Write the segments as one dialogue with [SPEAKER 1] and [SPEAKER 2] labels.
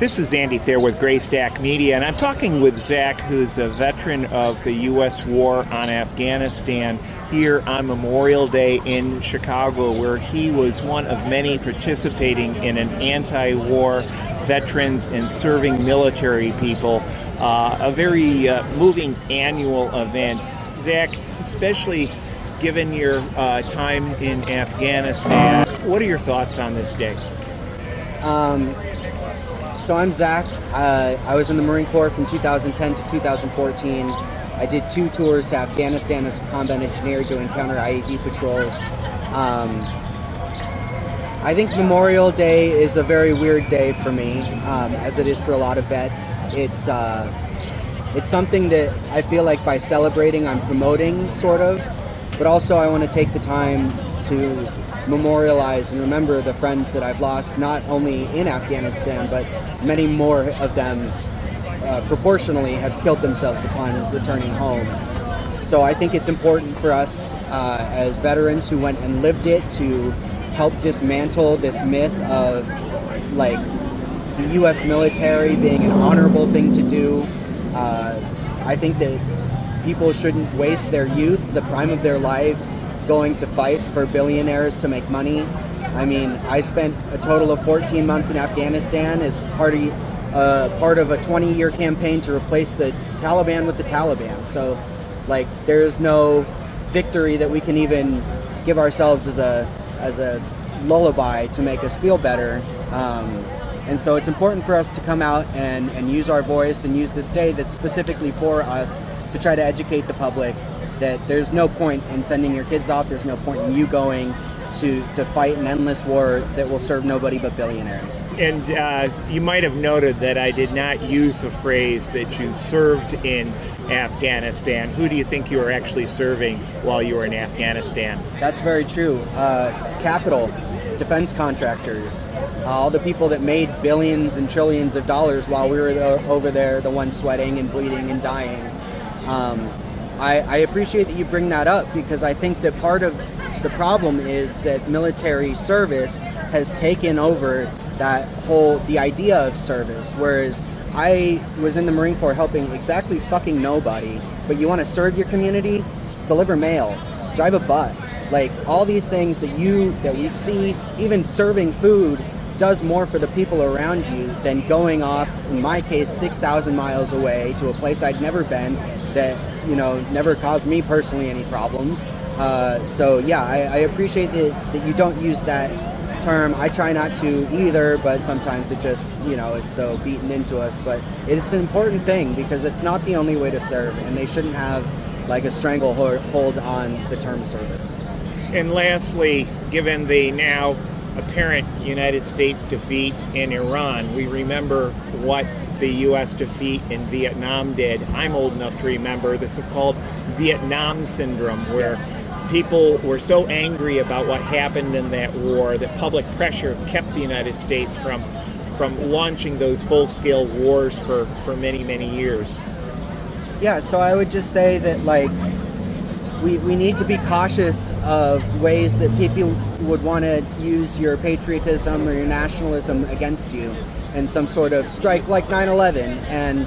[SPEAKER 1] This is Andy Thayer with Stack Media, and I'm talking with Zack, who's a veteran of the U.S. war on Afghanistan, here on Memorial Day in Chicago, where he was one of many participating in an anti-war veterans and serving military people, a very moving annual event. Zack, especially given your time in Afghanistan, what are your thoughts on this day?
[SPEAKER 2] So I'm Zack. I was in the Marine Corps from 2010 to 2014. I did 2 tours to Afghanistan as a combat engineer doing counter-IED patrols. I think Memorial Day is a very weird day for me, as it is for a lot of vets. It's something that I feel like by celebrating I'm promoting, sort of, but also I want to take the time to memorialize and remember the friends that I've lost, not only in Afghanistan, but many more of them proportionally have killed themselves upon returning home. So I think it's important for us as veterans who went and lived it to help dismantle this myth of like the U.S. military being an honorable thing to do. I think that people shouldn't waste their youth, the prime of their lives, going to fight for billionaires to make money. I mean, I spent a total of 14 months in Afghanistan as part of a 20-year campaign to replace the Taliban with the Taliban. So, like, there's no victory that we can even give ourselves as a lullaby to make us feel better. And so it's important for us to come out and use our voice and use this day that's specifically for us to try to educate the public that there's no point in sending your kids off, there's no point in you going to fight an endless war that will serve nobody but billionaires.
[SPEAKER 1] And you might have noted that I did not use the phrase that you served in Afghanistan. Who do you think you were actually serving while you were in Afghanistan?
[SPEAKER 2] That's very true. Capital, defense contractors, all the people that made billions and trillions of dollars while we were over there, the ones sweating and bleeding and dying. I appreciate that you bring that up because I think that part of the problem is that military service has taken over the idea of service, whereas I was in the Marine Corps helping exactly fucking nobody, but you want to serve your community? Deliver mail, drive a bus, like all these things that we see, even serving food does more for the people around you than going off, in my case, 6,000 miles away to a place I'd never been that, never caused me personally any problems. So yeah, I appreciate that you don't use that term. I try not to either, but sometimes it just, it's so beaten into us. But it's an important thing because it's not the only way to serve, and they shouldn't have like a stranglehold on the term service.
[SPEAKER 1] And lastly, given the now apparent United States defeat in Iran, we remember what the U.S. defeat in Vietnam did. I'm old enough to remember the so-called Vietnam syndrome, where people were so angry about what happened in that war that public pressure kept the United States from launching those full-scale wars for many, many years.
[SPEAKER 2] Yeah, so I would just say that, like, we need to be cautious of ways that people would want to use your patriotism or your nationalism against you in some sort of strike like 9/11. And,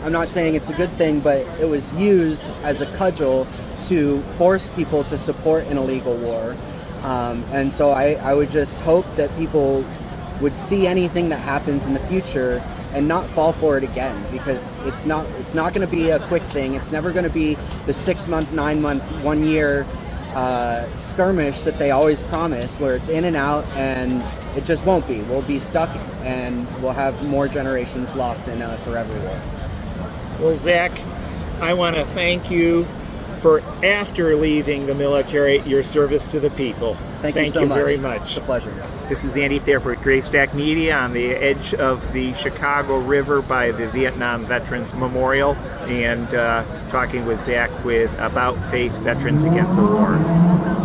[SPEAKER 2] I'm not saying it's a good thing, but it was used as a cudgel to force people to support an illegal war. And so I would just hope that people would see anything that happens in the future and not fall for it again, because it's not going to be a quick thing. It's never going to be the 6-month, 9-month, 1 year skirmish that they always promise, where it's in and out, and it just won't be. We'll be stuck, and we'll have more generations lost in a forever war.
[SPEAKER 1] Well, Zack, I want to thank you for, after leaving the military, your service to the people.
[SPEAKER 2] Thank you so much.
[SPEAKER 1] Very much.
[SPEAKER 2] It's a pleasure.
[SPEAKER 1] This is Andy Thayer for Stack Media on the edge of the Chicago River by the Vietnam Veterans Memorial, and talking with Zack with About Face Veterans Against the War.